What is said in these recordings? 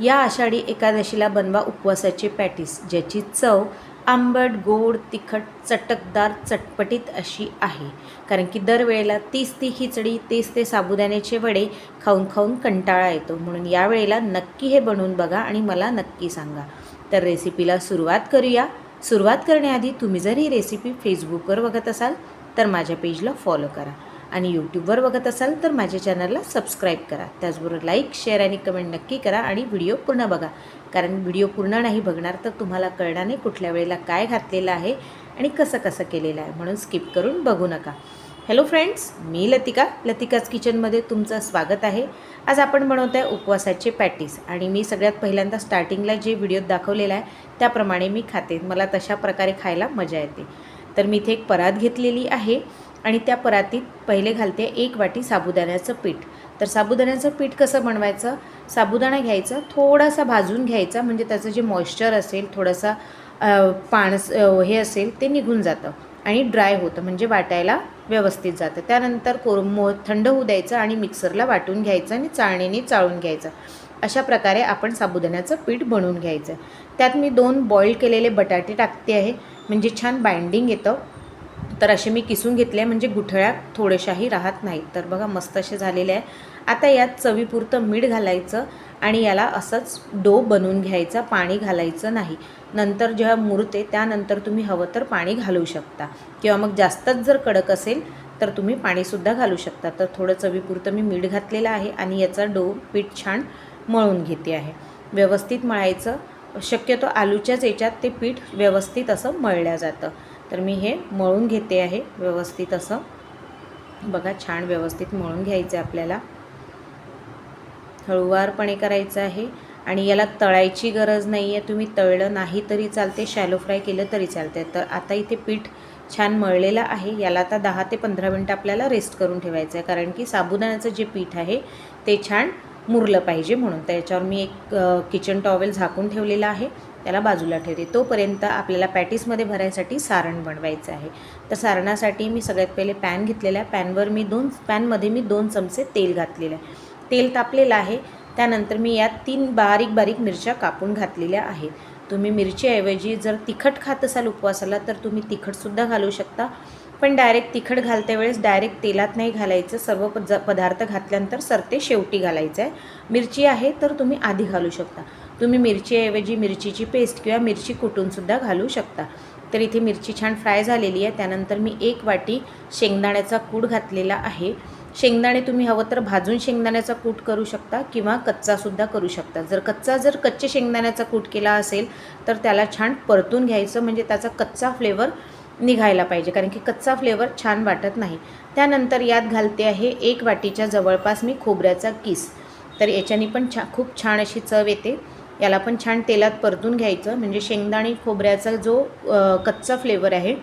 या आषाढी एकादशीला बनवा उपवासाचे पॅटीस, ज्याची चव आंबट, गोड, तिखट, चटकदार, चटपटीत अशी आहे. कारण की दरवेळेला तीच ती खिचडी, तेच ते साबुदाण्याचे वडे खाऊन खाऊन कंटाळा येतो. म्हणून यावेळेला नक्की हे बनवून बघा आणि मला नक्की सांगा. तर रेसिपीला सुरुवात करूया. सुरुवात करण्याआधी तुम्ही जर ही रेसिपी फेसबुकवर बघत असाल तर माझ्या पेजला फॉलो करा आणि यूट्यूबवर बघत असाल तर माझ्या चॅनलला सबस्क्राईब करा. त्याचबरोबर लाईक, शेअर आणि कमेंट नक्की करा आणि व्हिडिओ पूर्ण बघा. कारण व्हिडिओ पूर्ण नाही बघणार तर तुम्हाला कळणार नाही कुठल्या वेळेला काय घातलेलं आहे आणि कसं कसं केलेलं आहे. म्हणून स्किप करून बघू नका. हॅलो फ्रेंड्स, मी लतिकाच किचनमध्ये तुमचं स्वागत आहे. आज आपण बनवत आहे उपवासाचे पॅटीस आणि मी सगळ्यात पहिल्यांदा स्टार्टिंगला जे व्हिडिओत दाखवलेला आहे त्याप्रमाणे मी खाते. मला तशा प्रकारे खायला मजा येते. तर मी इथे एक परात घेतलेली आहे आणि त्या परातीत पहिले घालते 1 वाटी साबुदाण्याचं पीठ. तर साबुदाण्याचं पीठ कसं बनवायचं, साबुदाणा घ्यायचा, थोडासा भाजून घ्यायचा, म्हणजे त्याचं जे मॉइश्चर असेल, थोडासा हे असेल ते निघून जातं आणि ड्राय होतं, म्हणजे वाटायला व्यवस्थित जातं. त्यानंतर थंड होऊ द्यायचं आणि मिक्सरला वाटून घ्यायचं आणि चाळणीने चाळून घ्यायचं. अशा प्रकारे आपण साबुदाण्याचं पीठ बनवून घ्यायचं. त्यात मी 2 बॉईल केलेले बटाटे टाकते आहे, म्हणजे छान बाइंडिंग येतं. तर असे मी किसून घेतले म्हणजे गुठळ्या थोड्याशाही राहत नाहीत. तर बघा मस्त असे झालेले आहे. आता यात चवीपुरतं मीठ घालायचं आणि याला असंच डो बनवून घ्यायचा, पाणी घालायचं नाही. नंतर जेव्हा मुरते त्यानंतर तुम्ही हवं तर पाणी घालू शकता किंवा मग जास्तच जर कडक असेल तर तुम्ही पाणीसुद्धा घालू शकता. तर थोडं चवीपुरतं मी मीठ घातलेलं आहे आणि याचा डो पीठ छान मळून घेते आहे. व्यवस्थित मळायचं. शक्यतो आलूच्याच याच्यात ते पीठ व्यवस्थित असं मळलं जातं. तर मी हे मळून घेते आहे व्यवस्थित असं. बघा छान व्यवस्थित मळून घ्यायचं आहे आपल्याला. हळूवारपणे करायचं आहे आणि याला तळायची गरज नाही आहे. तुम्ही तळलं नाही तरी चालते, शॅलो फ्राय केलं तरी चालते. तर आता इथे पीठ छान मळलेलं आहे. याला आता 10 ते 15 मिनटं आपल्याला रेस्ट करून ठेवायचं आहे, कारण की साबुदाण्याचं जे पीठ आहे ते छान मुरलं पाहिजे म्हणून. तर याच्यावर मी एक किचन टॉवेल झाकून ठेवलेला आहे, त्याला बाजूला ठेवते. तोपर्यंत आपल्याला पॅटीसमध्ये भरायसाठी सारण बनवायचं आहे. तर सारणासाठी मी सगळ्यात पहिले पॅन घेतलेला आहे. पॅनमध्ये मी 2 चमचे तेल घातलेलं आहे. तेल तापलेलं आहे. त्यानंतर मी यात 3 बारीक मिरच्या कापून घातलेल्या आहेत. तुम्ही मिरचीऐवजी जर तिखट खात असाल उपवासाला तर तुम्ही तिखटसुद्धा घालू शकता, पण डायरेक्ट तिखट घालत्या वेळेस डायरेक्ट तेलात नाही घालायचं. सर्व पदार्थ घातल्यानंतर सरते शेवटी घालायचं आहे. मिरची आहे तर तुम्ही आधी घालू शकता. तुम्ही मिरचीऐवजी मिरचीची पेस्ट किंवा मिरची कुटूनसुद्धा घालू शकता. तर इथे मिरची छान फ्राय झालेली आहे. त्यानंतर मी 1 वाटी शेंगदाण्याचा कूट घातलेला आहे. शेंगदाणे तुम्ही हवं तर भाजून शेंगदाण्याचा कूट करू शकता किंवा कच्चासुद्धा करू शकता. जर कच्चे शेंगदाण्याचा कूट केला असेल तर त्याला छान परतून घ्यायचं, म्हणजे त्याचा कच्चा फ्लेवर निघायला पाहिजे, कारण की कच्चा फ्लेवर छान वाटत नाही. त्यानंतर यात घालते आहे 1 वाटीच्या जवळपास मी खोबऱ्याचा किस. तर याच्याने पण खूप छान अशी चव येते. याला पण छान तेलात परतून घ्यायचं, म्हणजे शेंगदाणे खोबऱ्याचा जो कच्चा फ्लेवर आहे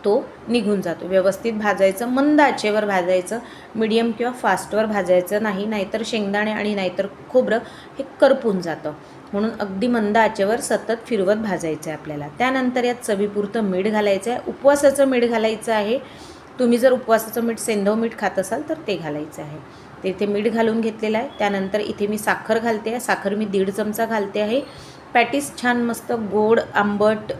तो निघून जातो. व्यवस्थित भाजायचं, मंद आचेवर भाजायचं, मीडियम किंवा फास्टवर भाजायचं नाही, नाहीतर शेंगदाणे आणि नाहीतर खोबरं हे करपून जातं. म्हणून अगदी मंद आचेवर सतत फिरवत भाजायचं आहे आपल्याला. त्यानंतर यात चवीपुरतं मीठ घालायचं आहे. उपवासाचं मीठ घालायचं आहे. तुम्ही जर उपवासाचं मीठ, सेंधव मीठ खात असाल तर ते घालायचं आहे. ते इथे मीठ घालून घेतलेलं आहे. त्यानंतर इथे मी साखर घालते आहे. साखर मी 1.5 चमचा घालते आहे. पॅटीस छान मस्त गोड, आंबट,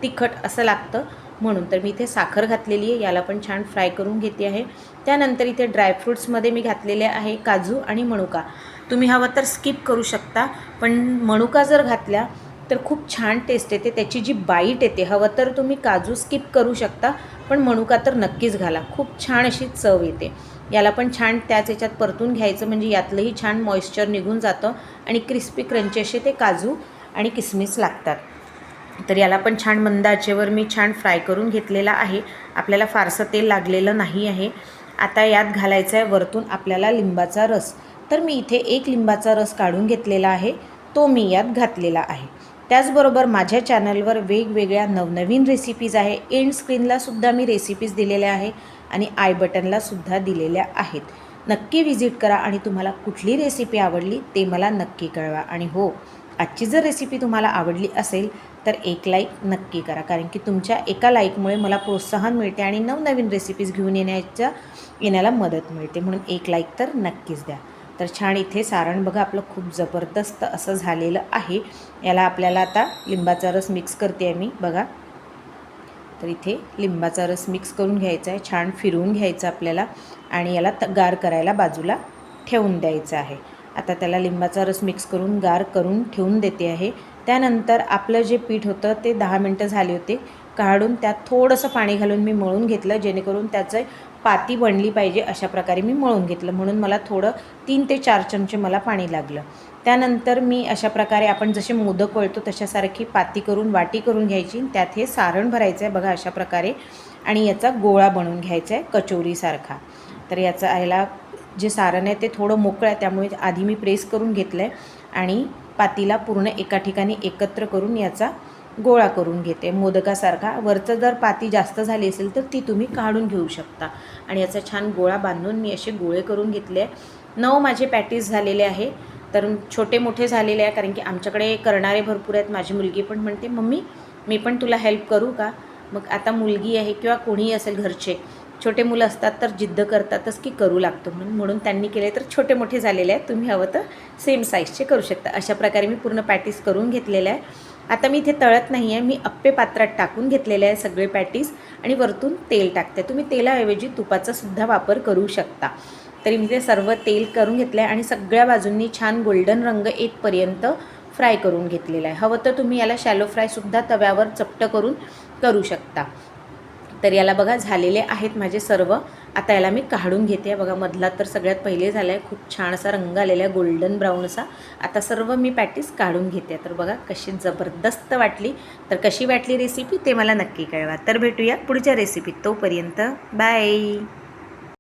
तिखट असं लागतं म्हणून. तर मी इथे साखर घातलेली आहे. याला पण छान फ्राय करून घेते आहे. त्यानंतर इथे ड्रायफ्रूट्समध्ये मी घातलेले आहे काजू आणि मनुका. तुम्ही हवं तर स्किप करू शकता, पण मनुका जर घातल्या तर खूप छान टेस्ट येते, त्याची जी बाईट येते. हवं तर तुम्ही काजू स्किप करू शकता, पण मनुका तर नक्कीच घाला, खूप छान अशी चव येते. याला पण छान त्याच याच्यात परतून घ्यायचं, म्हणजे यातलंही छान मॉइश्चर निघून जातं आणि क्रिस्पी क्रंची असे ते काजू आणि किसमिस लागतात. तर याला पण छान मंद आचेवर मी छान फ्राय करून घेतलेला आहे. आपल्याला फारसं तेल लागलेलं नाही आहे. आता यात घालायचं आहे वरतून आपल्याला लिंबाचा रस. तर मी इथे 1 लिंबाचा रस काढून घेतलेला आहे, तो मी यात घातलेला आहे. त्याचबरोबर माझ्या चॅनलवर वेगवेगळ्या नवनवीन रेसिपीज आहे. एंड स्क्रीनलासुद्धा मी रेसिपीज दिलेल्या आहे आणि आय बटनलासुद्धा दिलेल्या आहेत. नक्की व्हिजिट करा आणि तुम्हाला कुठली रेसिपी आवडली ते मला नक्की कळवा. आणि हो, आजची जर रेसिपी तुम्हाला आवडली असेल तर 1 लाईक नक्की करा, कारण की तुमच्या एका लाईकमुळे मला प्रोत्साहन मिळते आणि नवनवीन रेसिपीज घेऊन येण्याला मदत मिळते. म्हणून 1 लाईक तर नक्कीच द्या. तर छान इथे सारण बघा आपलं खूप जबरदस्त असं झालेलं आहे. याला आपल्याला आता लिंबाचा रस मिक्स करते आहे मी बघा. तर इथे लिंबाचा रस मिक्स करून घ्यायचा आहे, छान फिरवून घ्यायचं आपल्याला आणि याला गार करायला बाजूला ठेवून द्यायचं आहे. आता त्याला लिंबाचा रस मिक्स करून गार करून ठेवून देते आहे. त्यानंतर आपलं जे पीठ होतं ते 10 मिनटं झाले होते, काढून त्यात थोडंसं पाणी घालून मी मळून घेतलं, जेणेकरून त्याचं पाती बनली पाहिजे अशा प्रकारे मी मळून घेतलं. म्हणून मला थोडं 3 ते 4 चमचे मला पाणी लागलं. त्यानंतर मी अशा प्रकारे आपण जसे मोदक वळतो तशासारखी पाती करून वाटी करून घ्यायची, त्यात हे सारण भरायचं आहे बघा अशा प्रकारे आणि याचा गोळा बनवून घ्यायचा आहे कचोरीसारखा. तर याला जे सारण आहे ते थोडं मोकळं आहे, त्यामुळे आधी मी प्रेस करून घेतलं आहे आणि पातीला पूर्ण एका ठिकाणी एकत्र करून याचा गोळा करून घेते मोदकासारखा. वरचं जर पाती जास्त झाली असेल तर ती तुम्ही काढून घेऊ शकता आणि याचा छान गोळा बांधून मी असे गोळे करून घेतले आहे. 9 माझे पॅटीस झालेले आहे. तर छोटे मोठे झालेले आहे, कारण की आमच्याकडे करणारे भरपूर आहेत. माझी मुलगी पण म्हणते मम्मी मी पण तुला हेल्प करू का. मग आता मुलगी आहे किंवा कोणीही असेल घरचे छोटे मुलं असतात तर जिद्द करतातच की करू लागतो म्हणून त्यांनी केले. तर छोटे मोठे झालेले आहेत, तुम्ही हवं तर सेम साईजचे करू शकता. अशा प्रकारे मी पूर्ण पॅटीस करून घेतलेलं आहे. आता मी इथे तळत नाही आहे, मी अप्पे पात्रात टाकून घेतलेले आहे सगळे पॅटीस आणि वरतून तेल टाकते. तुम्ही तेलाऐवजी तुपाचा सुद्धा वापर करू शकता. तरी मी ते सर्व तेल करून घेतलं आहे आणि सगळ्या बाजूंनी छान गोल्डन रंग येतपर्यंत फ्राय करून घेतलेला आहे. हवं तर तुम्ही याला शॅलो फ्रायसुद्धा तव्यावर चपटं करून करू शकता. तर याला बघा झालेले आहेत माझे सर्व. आता याला मी काढून घेते आहे बघा. मधला तर सगळ्यात पहिले झाला आहे, खूप छान असा रंग आलेला आहे गोल्डन ब्राऊन असा. आता सर्व मी पॅटीस काढून घेते. तर बघा कशी जबरदस्त वाटली. तर कशी वाटली रेसिपी ते मला नक्की कळवा. तर भेटूया पुढच्या रेसिपीत. तोपर्यंत बाय.